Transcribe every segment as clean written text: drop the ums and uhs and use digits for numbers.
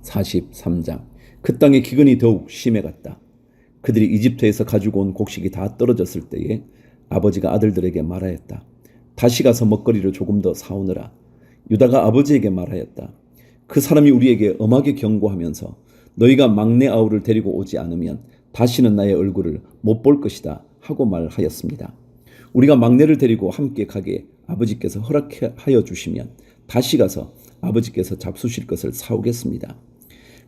43장. 그 땅의 기근이 더욱 심해갔다. 그들이 이집트에서 가지고 온 곡식이 다 떨어졌을 때에 아버지가 아들들에게 말하였다. 다시 가서 먹거리를 조금 더 사오느라. 유다가 아버지에게 말하였다. 그 사람이 우리에게 엄하게 경고하면서 너희가 막내 아우를 데리고 오지 않으면 다시는 나의 얼굴을 못 볼 것이다 하고 말하였습니다. 우리가 막내를 데리고 함께 가게 아버지께서 허락하여 주시면 다시 가서 아버지께서 잡수실 것을 사오겠습니다.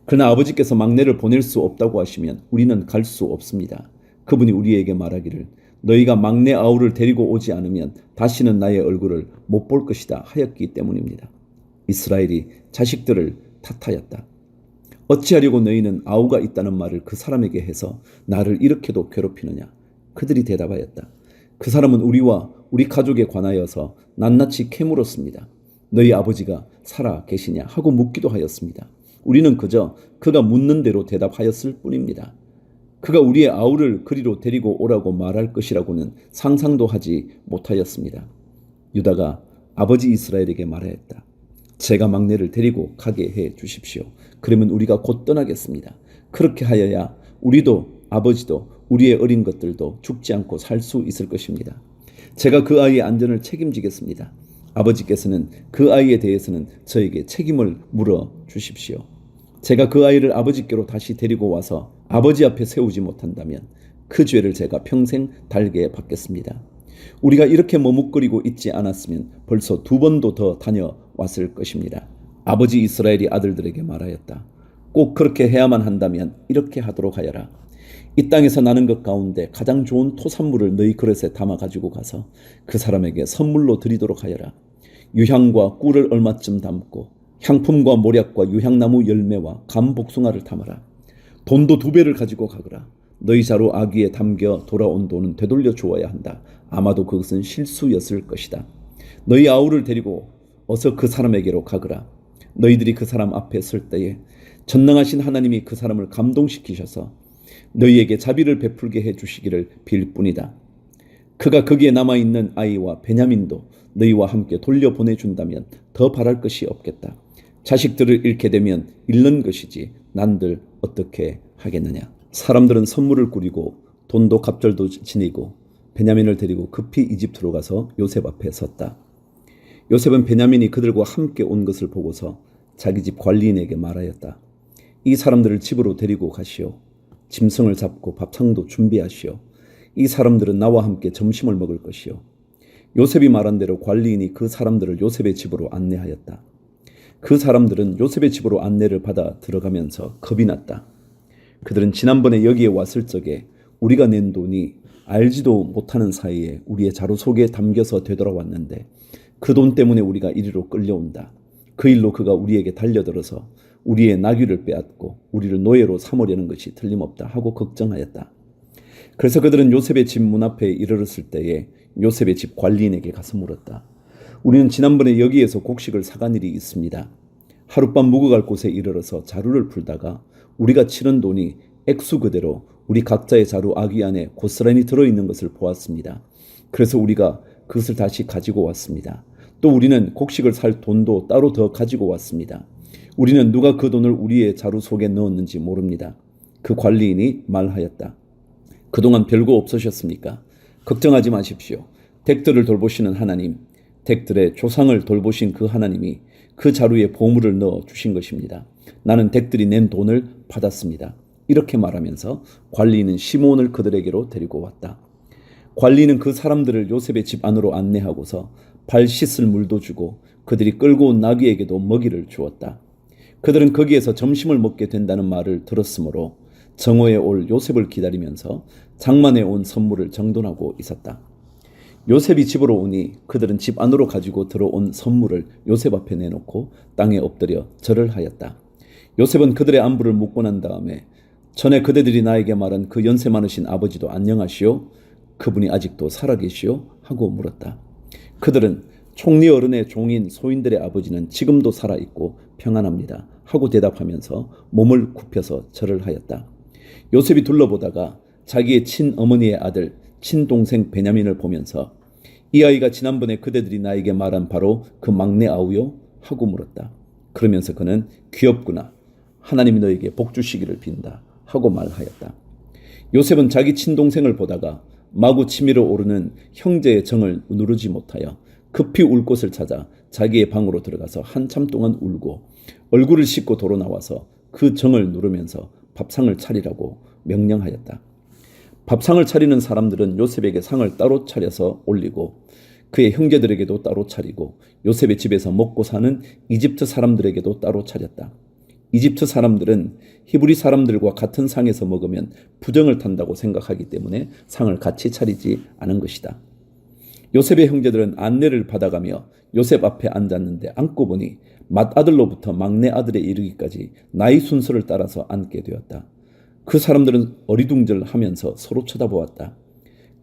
그러나 아버지께서 막내를 보낼 수 없다고 하시면 우리는 갈 수 없습니다. 그분이 우리에게 말하기를 너희가 막내 아우를 데리고 오지 않으면 다시는 나의 얼굴을 못 볼 것이다 하였기 때문입니다. 이스라엘이 자식들을 탓하였다. 어찌하려고 너희는 아우가 있다는 말을 그 사람에게 해서 나를 이렇게도 괴롭히느냐. 그들이 대답하였다. 그 사람은 우리와 우리 가족에 관하여서 낱낱이 캐물었습니다. 너희 아버지가 살아 계시냐 하고 묻기도 하였습니다. 우리는 그저 그가 묻는 대로 대답하였을 뿐입니다. 그가 우리의 아우를 그리로 데리고 오라고 말할 것이라고는 상상도 하지 못하였습니다. 유다가 아버지 이스라엘에게 말하였다. 제가 막내를 데리고 가게 해 주십시오. 그러면 우리가 곧 떠나겠습니다. 그렇게 하여야 우리도 아버지도 우리의 어린 것들도 죽지 않고 살 수 있을 것입니다. 제가 그 아이의 안전을 책임지겠습니다. 아버지께서는 그 아이에 대해서는 저에게 책임을 물어 주십시오. 제가 그 아이를 아버지께로 다시 데리고 와서 아버지 앞에 세우지 못한다면 그 죄를 제가 평생 달게 받겠습니다. 우리가 이렇게 머뭇거리고 있지 않았으면 벌써 2번도 더 다녀왔을 것입니다. 아버지 이스라엘이 아들들에게 말하였다. 꼭 그렇게 해야만 한다면 이렇게 하도록 하여라. 이 땅에서 나는 것 가운데 가장 좋은 토산물을 너희 그릇에 담아 가지고 가서 그 사람에게 선물로 드리도록 하여라. 유향과 꿀을 얼마쯤 담고 향품과 모략과 유향나무 열매와 감복숭아를 담아라. 돈도 2배를 가지고 가거라. 너희 자루 아귀에 담겨 돌아온 돈은 되돌려 주어야 한다. 아마도 그것은 실수였을 것이다. 너희 아우를 데리고 어서 그 사람에게로 가거라. 너희들이 그 사람 앞에 설 때에 전능하신 하나님이 그 사람을 감동시키셔서 너희에게 자비를 베풀게 해주시기를 빌 뿐이다. 그가 거기에 남아있는 아이와 베냐민도 너희와 함께 돌려보내준다면 더 바랄 것이 없겠다. 자식들을 잃게 되면 잃는 것이지 난들 어떻게 하겠느냐. 사람들은 선물을 꾸리고 돈도 갑절도 지니고 베냐민을 데리고 급히 이집트로 가서 요셉 앞에 섰다. 요셉은 베냐민이 그들과 함께 온 것을 보고서 자기 집 관리인에게 말하였다. 이 사람들을 집으로 데리고 가시오. 짐승을 잡고 밥상도 준비하시오. 이 사람들은 나와 함께 점심을 먹을 것이오. 요셉이 말한 대로 관리인이 그 사람들을 요셉의 집으로 안내하였다. 그 사람들은 요셉의 집으로 안내를 받아 들어가면서 겁이 났다. 그들은 지난번에 여기에 왔을 적에 우리가 낸 돈이 알지도 못하는 사이에 우리의 자루 속에 담겨서 되돌아왔는데 그 돈 때문에 우리가 이리로 끌려온다. 그 일로 그가 우리에게 달려들어서 우리의 나귀를 빼앗고 우리를 노예로 삼으려는 것이 틀림없다 하고 걱정하였다. 그래서 그들은 요셉의 집 문 앞에 이르렀을 때에 요셉의 집 관리인에게 가서 물었다. 우리는 지난번에 여기에서 곡식을 사간 일이 있습니다. 하룻밤 묵어갈 곳에 이르러서 자루를 풀다가 우리가 치른 돈이 액수 그대로 우리 각자의 자루 아귀 안에 고스란히 들어있는 것을 보았습니다. 그래서 우리가 그것을 다시 가지고 왔습니다. 또 우리는 곡식을 살 돈도 따로 더 가지고 왔습니다. 우리는 누가 그 돈을 우리의 자루 속에 넣었는지 모릅니다. 그 관리인이 말하였다. 그동안 별거 없으셨습니까? 걱정하지 마십시오. 댁들을 돌보시는 하나님, 댁들의 조상을 돌보신 그 하나님이 그 자루에 보물을 넣어 주신 것입니다. 나는 댁들이 낸 돈을 받았습니다. 이렇게 말하면서 관리인은 시몬을 그들에게로 데리고 왔다. 관리인은 그 사람들을 요셉의 집 안으로 안내하고서 발 씻을 물도 주고 그들이 끌고 온 나귀에게도 먹이를 주었다. 그들은 거기에서 점심을 먹게 된다는 말을 들었으므로 정오에 올 요셉을 기다리면서 장만해 온 선물을 정돈하고 있었다. 요셉이 집으로 오니 그들은 집 안으로 가지고 들어온 선물을 요셉 앞에 내놓고 땅에 엎드려 절을 하였다. 요셉은 그들의 안부를 묻고 난 다음에 전에 그대들이 나에게 말한 그 연세 많으신 아버지도 안녕하시오? 그분이 아직도 살아계시오? 하고 물었다. 그들은 총리 어른의 종인 소인들의 아버지는 지금도 살아있고 평안합니다 하고 대답하면서 몸을 굽혀서 절을 하였다. 요셉이 둘러보다가 자기의 친어머니의 아들 친동생 베냐민을 보면서 이 아이가 지난번에 그대들이 나에게 말한 바로 그 막내 아우요? 하고 물었다. 그러면서 그는 귀엽구나. 하나님이 너에게 복 주시기를 빈다 하고 말하였다. 요셉은 자기 친동생을 보다가 마구 치밀어 오르는 형제의 정을 누르지 못하여 급히 울 곳을 찾아 자기의 방으로 들어가서 한참 동안 울고 얼굴을 씻고 도로 나와서 그 정을 누르면서 밥상을 차리라고 명령하였다. 밥상을 차리는 사람들은 요셉에게 상을 따로 차려서 올리고 그의 형제들에게도 따로 차리고 요셉의 집에서 먹고 사는 이집트 사람들에게도 따로 차렸다. 이집트 사람들은 히브리 사람들과 같은 상에서 먹으면 부정을 탄다고 생각하기 때문에 상을 같이 차리지 않은 것이다. 요셉의 형제들은 안내를 받아가며 요셉 앞에 앉았는데 앉고 보니 맏아들로부터 막내 아들에 이르기까지 나이 순서를 따라서 앉게 되었다. 그 사람들은 어리둥절하면서 서로 쳐다보았다.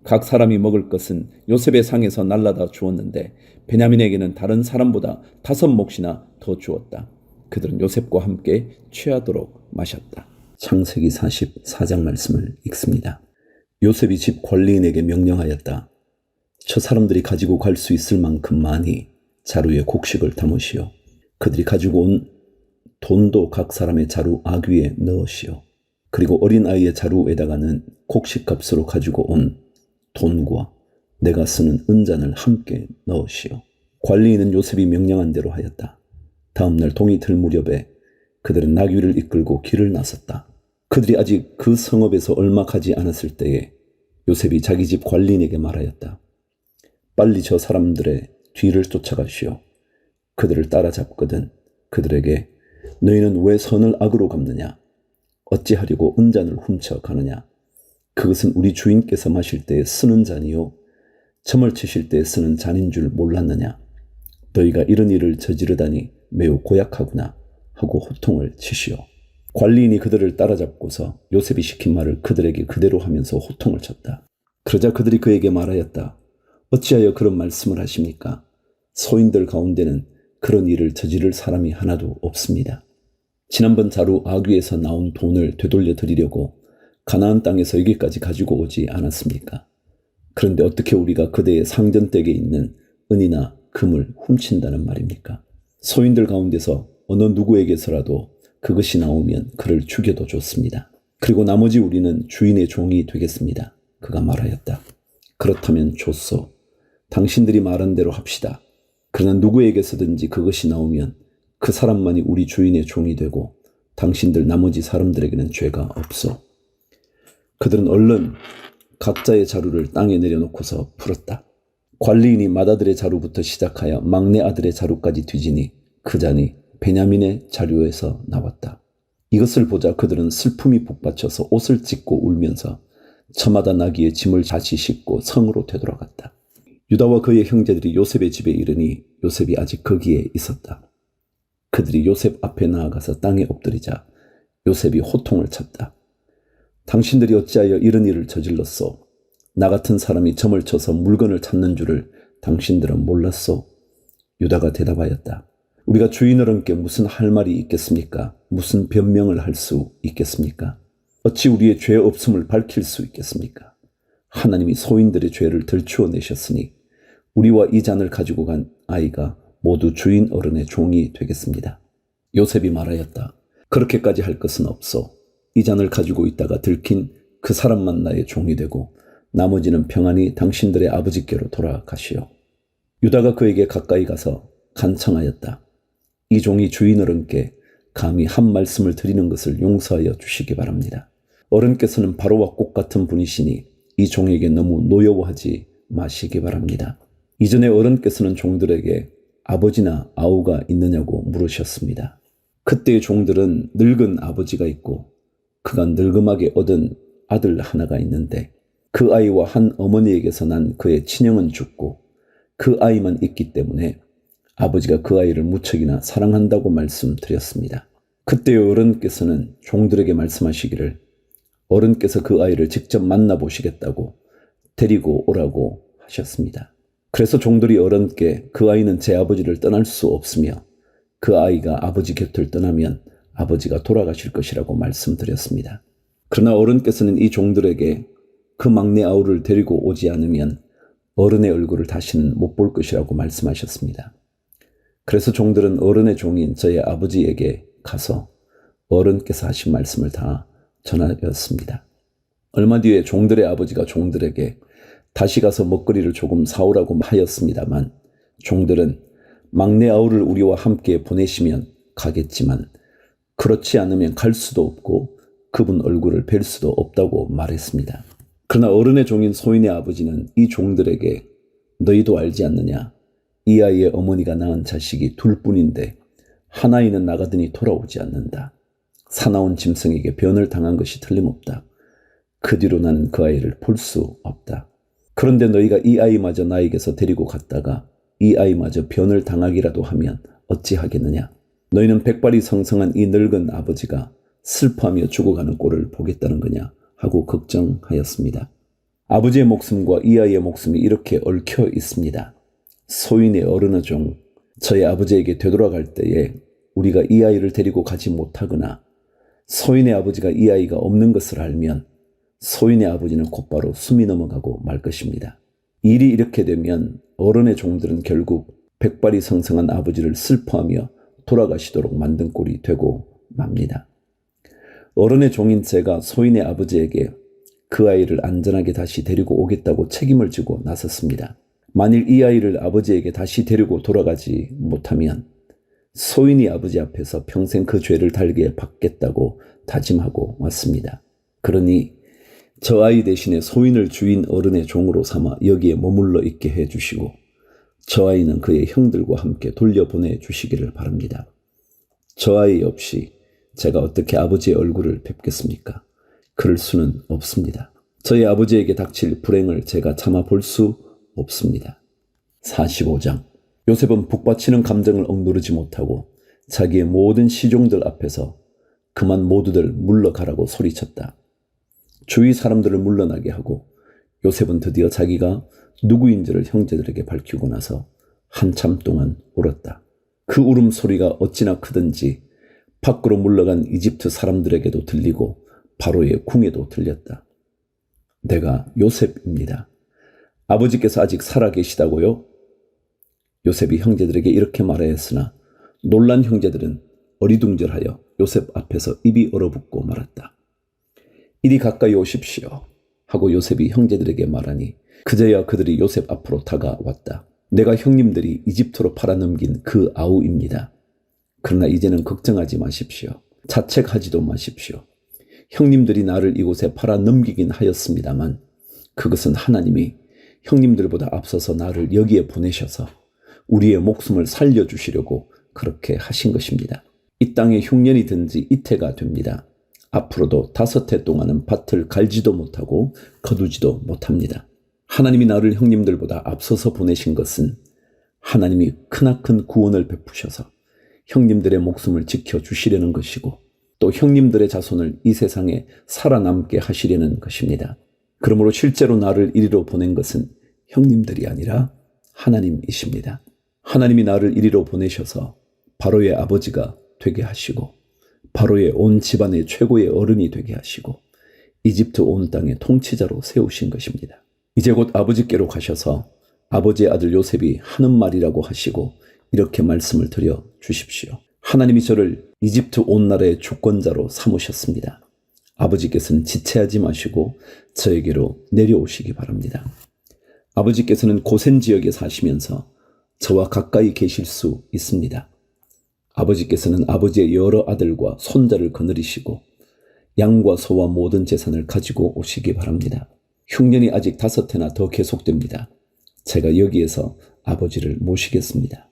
각 사람이 먹을 것은 요셉의 상에서 날라다 주었는데 베냐민에게는 다른 사람보다 5몫이나 더 주었다. 그들은 요셉과 함께 취하도록 마셨다. 창세기 44장 말씀을 읽습니다. 요셉이 집 관리인에게 명령하였다. 저 사람들이 가지고 갈 수 있을 만큼 많이 자루에 곡식을 담으시오. 그들이 가지고 온 돈도 각 사람의 자루 아귀에 넣으시오. 그리고 어린아이의 자루에다가는 곡식값으로 가지고 온 돈과 내가 쓰는 은잔을 함께 넣으시오. 관리인은 요셉이 명령한 대로 하였다. 다음날 동이 들 무렵에 그들은 나귀를 이끌고 길을 나섰다. 그들이 아직 그 성읍에서 얼마 가지 않았을 때에 요셉이 자기 집 관리인에게 말하였다. 빨리 저 사람들의 뒤를 쫓아가시오. 그들을 따라잡거든 그들에게 너희는 왜 선을 악으로 갚느냐? 어찌하려고 은잔을 훔쳐가느냐? 그것은 우리 주인께서 마실 때에 쓰는 잔이요 점을 치실 때에 쓰는 잔인 줄 몰랐느냐? 너희가 이런 일을 저지르다니 매우 고약하구나 하고 호통을 치시오. 관리인이 그들을 따라잡고서 요셉이 시킨 말을 그들에게 그대로 하면서 호통을 쳤다. 그러자 그들이 그에게 말하였다. 어찌하여 그런 말씀을 하십니까? 소인들 가운데는 그런 일을 저지를 사람이 하나도 없습니다. 지난번 자루 아귀에서 나온 돈을 되돌려 드리려고 가나안 땅에서 여기까지 가지고 오지 않았습니까? 그런데 어떻게 우리가 그대의 상전댁에 있는 은이나 금을 훔친다는 말입니까? 소인들 가운데서 어느 누구에게서라도 그것이 나오면 그를 죽여도 좋습니다. 그리고 나머지 우리는 주인의 종이 되겠습니다. 그가 말하였다. 그렇다면 좋소. 당신들이 말한 대로 합시다. 그러나 누구에게서든지 그것이 나오면 그 사람만이 우리 주인의 종이 되고 당신들 나머지 사람들에게는 죄가 없어. 그들은 얼른 각자의 자루를 땅에 내려놓고서 풀었다. 관리인이 맏아들의 자루부터 시작하여 막내 아들의 자루까지 뒤지니 그 잔이 베냐민의 자루에서 나왔다. 이것을 보자 그들은 슬픔이 북받쳐서 옷을 찢고 울면서 저마다 나귀의 짐을 다시 싣고 성으로 되돌아갔다. 유다와 그의 형제들이 요셉의 집에 이르니 요셉이 아직 거기에 있었다. 그들이 요셉 앞에 나아가서 땅에 엎드리자 요셉이 호통을 쳤다. 당신들이 어찌하여 이런 일을 저질렀소? 나 같은 사람이 점을 쳐서 물건을 찾는 줄을 당신들은 몰랐소? 유다가 대답하였다. 우리가 주인어른께 무슨 할 말이 있겠습니까? 무슨 변명을 할 수 있겠습니까? 어찌 우리의 죄 없음을 밝힐 수 있겠습니까? 하나님이 소인들의 죄를 들추어내셨으니 우리와 이 잔을 가지고 간 아이가 모두 주인 어른의 종이 되겠습니다. 요셉이 말하였다. 그렇게까지 할 것은 없소. 이 잔을 가지고 있다가 들킨 그 사람만 나의 종이 되고 나머지는 평안히 당신들의 아버지께로 돌아가시오. 유다가 그에게 가까이 가서 간청하였다. 이 종이 주인 어른께 감히 한 말씀을 드리는 것을 용서하여 주시기 바랍니다. 어른께서는 바로와 꽃 같은 분이시니 이 종에게 너무 노여워하지 마시기 바랍니다. 이전에 어른께서는 종들에게 아버지나 아우가 있느냐고 물으셨습니다. 그때의 종들은 늙은 아버지가 있고 그가 늙음하게 얻은 아들 하나가 있는데 그 아이와 한 어머니에게서 난 그의 친형은 죽고 그 아이만 있기 때문에 아버지가 그 아이를 무척이나 사랑한다고 말씀드렸습니다. 그때의 어른께서는 종들에게 말씀하시기를 어른께서 그 아이를 직접 만나보시겠다고 데리고 오라고 하셨습니다. 그래서 종들이 어른께 그 아이는 제 아버지를 떠날 수 없으며 그 아이가 아버지 곁을 떠나면 아버지가 돌아가실 것이라고 말씀드렸습니다. 그러나 어른께서는 이 종들에게 그 막내 아우를 데리고 오지 않으면 어른의 얼굴을 다시는 못 볼 것이라고 말씀하셨습니다. 그래서 종들은 어른의 종인 저의 아버지에게 가서 어른께서 하신 말씀을 다 전하였습니다. 얼마 뒤에 종들의 아버지가 종들에게 다시 가서 먹거리를 조금 사오라고 하였습니다만 종들은 막내 아우를 우리와 함께 보내시면 가겠지만 그렇지 않으면 갈 수도 없고 그분 얼굴을 뵐 수도 없다고 말했습니다. 그러나 어른의 종인 소인의 아버지는 이 종들에게 너희도 알지 않느냐? 이 아이의 어머니가 낳은 자식이 둘뿐인데 한 아이는 나가더니 돌아오지 않는다. 사나운 짐승에게 변을 당한 것이 틀림없다. 그 뒤로 나는 그 아이를 볼 수 없다. 그런데 너희가 이 아이마저 나에게서 데리고 갔다가 이 아이마저 변을 당하기라도 하면 어찌하겠느냐? 너희는 백발이 성성한 이 늙은 아버지가 슬퍼하며 죽어가는 꼴을 보겠다는 거냐? 하고 걱정하였습니다. 아버지의 목숨과 이 아이의 목숨이 이렇게 얽혀 있습니다. 소인의 어른의 종, 저희 아버지에게 되돌아갈 때에 우리가 이 아이를 데리고 가지 못하거나 소인의 아버지가 이 아이가 없는 것을 알면 소인의 아버지는 곧바로 숨이 넘어가고 말 것입니다. 일이 이렇게 되면 어른의 종들은 결국 백발이 성성한 아버지를 슬퍼하며 돌아가시도록 만든 꼴이 되고 맙니다. 어른의 종인 제가 소인의 아버지에게 그 아이를 안전하게 다시 데리고 오겠다고 책임을 지고 나섰습니다. 만일 이 아이를 아버지에게 다시 데리고 돌아가지 못하면 소인이 아버지 앞에서 평생 그 죄를 달게 받겠다고 다짐하고 왔습니다. 그러니 저 아이 대신에 소인을 주인 어른의 종으로 삼아 여기에 머물러 있게 해주시고 저 아이는 그의 형들과 함께 돌려보내 주시기를 바랍니다. 저 아이 없이 제가 어떻게 아버지의 얼굴을 뵙겠습니까? 그럴 수는 없습니다. 저희 아버지에게 닥칠 불행을 제가 참아 볼 수 없습니다. 45장. 요셉은 북받치는 감정을 억누르지 못하고 자기의 모든 시종들 앞에서 그만 모두들 물러가라고 소리쳤다. 주위 사람들을 물러나게 하고 요셉은 드디어 자기가 누구인지를 형제들에게 밝히고 나서 한참 동안 울었다. 그 울음소리가 어찌나 크든지 밖으로 물러간 이집트 사람들에게도 들리고 바로의 궁에도 들렸다. 내가 요셉입니다. 아버지께서 아직 살아계시다고요? 요셉이 형제들에게 이렇게 말하였으나 놀란 형제들은 어리둥절하여 요셉 앞에서 입이 얼어붙고 말았다. 이리 가까이 오십시오 하고 요셉이 형제들에게 말하니 그제야 그들이 요셉 앞으로 다가왔다. 내가 형님들이 이집트로 팔아넘긴 그 아우입니다. 그러나 이제는 걱정하지 마십시오. 자책하지도 마십시오. 형님들이 나를 이곳에 팔아넘기긴 하였습니다만 그것은 하나님이 형님들보다 앞서서 나를 여기에 보내셔서 우리의 목숨을 살려주시려고 그렇게 하신 것입니다. 이 땅에 흉년이 든 지 이태가 됩니다. 앞으로도 5해 동안은 밭을 갈지도 못하고 거두지도 못합니다. 하나님이 나를 형님들보다 앞서서 보내신 것은 하나님이 크나큰 구원을 베푸셔서 형님들의 목숨을 지켜주시려는 것이고 또 형님들의 자손을 이 세상에 살아남게 하시려는 것입니다. 그러므로 실제로 나를 이리로 보낸 것은 형님들이 아니라 하나님이십니다. 하나님이 나를 이리로 보내셔서 바로의 아버지가 되게 하시고 바로의 온 집안의 최고의 어른이 되게 하시고 이집트 온 땅의 통치자로 세우신 것입니다. 이제 곧 아버지께로 가셔서 아버지의 아들 요셉이 하는 말이라고 하시고 이렇게 말씀을 드려 주십시오. 하나님이 저를 이집트 온 나라의 주권자로 삼으셨습니다. 아버지께서는 지체하지 마시고 저에게로 내려오시기 바랍니다. 아버지께서는 고센 지역에 사시면서 저와 가까이 계실 수 있습니다. 아버지께서는 아버지의 여러 아들과 손자를 거느리시고 양과 소와 모든 재산을 가지고 오시기 바랍니다. 흉년이 아직 5해나 더 계속됩니다. 제가 여기에서 아버지를 모시겠습니다.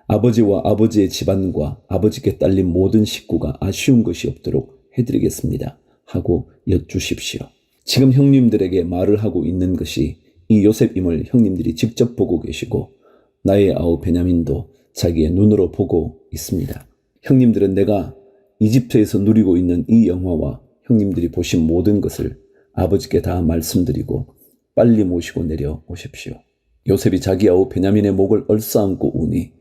아버지와 아버지의 집안과 아버지께 딸린 모든 식구가 아쉬운 것이 없도록 해드리겠습니다. 하고 여쭈십시오. 지금 형님들에게 말을 하고 있는 것이 이 요셉임을 형님들이 직접 보고 계시고 나의 아우 베냐민도 자기의 눈으로 보고 있습니다. 형님들은 내가 이집트에서 누리고 있는 이 영화와 형님들이 보신 모든 것을 아버지께 다 말씀드리고 빨리 모시고 내려오십시오. 요셉이 자기 아우 베냐민의 목을 얼싸안고 우니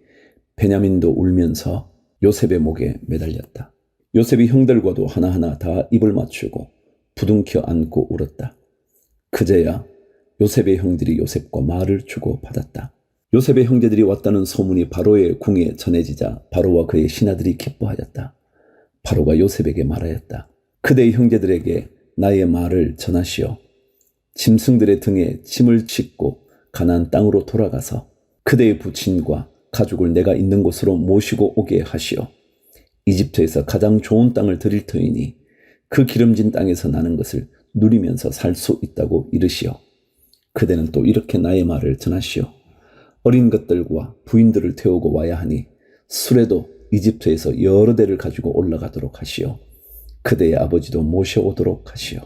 베냐민도 울면서 요셉의 목에 매달렸다. 요셉이 형들과도 하나하나 다 입을 맞추고 부둥켜 안고 울었다. 그제야 요셉의 형들이 요셉과 말을 주고 받았다. 요셉의 형제들이 왔다는 소문이 바로의 궁에 전해지자 바로와 그의 신하들이 기뻐하였다. 바로가 요셉에게 말하였다. 그대의 형제들에게 나의 말을 전하시오. 짐승들의 등에 짐을 싣고 가나안 땅으로 돌아가서 그대의 부친과 가족을 내가 있는 곳으로 모시고 오게 하시오. 이집트에서 가장 좋은 땅을 드릴 터이니 그 기름진 땅에서 나는 것을 누리면서 살 수 있다고 이르시오. 그대는 또 이렇게 나의 말을 전하시오. 어린 것들과 부인들을 태우고 와야 하니 수레도 이집트에서 여러 대를 가지고 올라가도록 하시오. 그대의 아버지도 모셔오도록 하시오.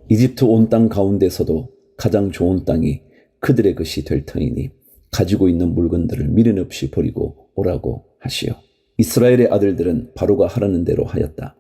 이집트 온 땅 가운데서도 가장 좋은 땅이 그들의 것이 될 터이니 가지고 있는 물건들을 미련 없이 버리고 오라고 하시오. 이스라엘의 아들들은 바로가 하라는 대로 하였다.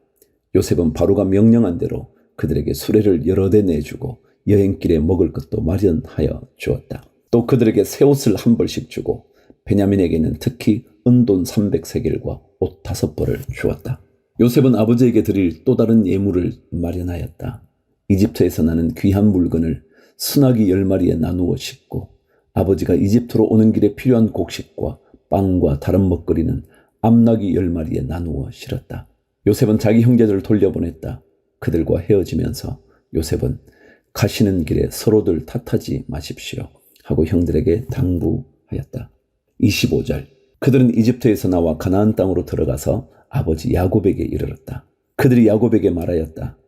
요셉은 바로가 명령한 대로 그들에게 수레를 여러 대 내주고 여행길에 먹을 것도 마련하여 주었다. 또 그들에게 새 옷을 한 벌씩 주고 베냐민에게는 특히 은돈 300세겔과 옷 5벌을 주었다. 요셉은 아버지에게 드릴 또 다른 예물을 마련하였다. 이집트에서 나는 귀한 물건을 순아기 10마리에 나누어 싣고 아버지가 이집트로 오는 길에 필요한 곡식과 빵과 다른 먹거리는 암나귀 10마리에 나누어 실었다. 요셉은 자기 형제들을 돌려보냈다. 그들과 헤어지면서 요셉은 가시는 길에 서로들 탓하지 마십시오 하고 형들에게 당부하였다. 25절. 그들은 이집트에서 나와 가나안 땅으로 들어가서 아버지 야곱에게 이르렀다. 그들이 야곱에게 말하였다.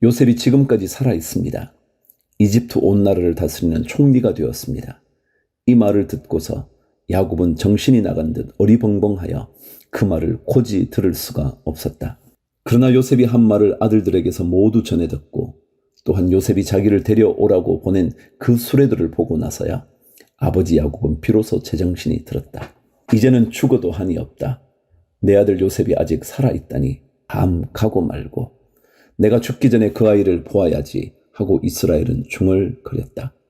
요셉이 지금까지 살아 있습니다. 이집트 온 나라를 다스리는 총리가 되었습니다. 이 말을 듣고서 야곱은 정신이 나간 듯 어리벙벙하여 그 말을 고지 들을 수가 없었다. 그러나 요셉이 한 말을 아들들에게서 모두 전해 듣고 또한 요셉이 자기를 데려오라고 보낸 그 수레들을 보고 나서야 아버지 야곱은 비로소 제정신이 들었다. 이제는 죽어도 한이 없다. 내 아들 요셉이 아직 살아있다니 암 가고 말고 내가 죽기 전에 그 아이를 보아야지 하고 이스라엘은 중얼거렸다.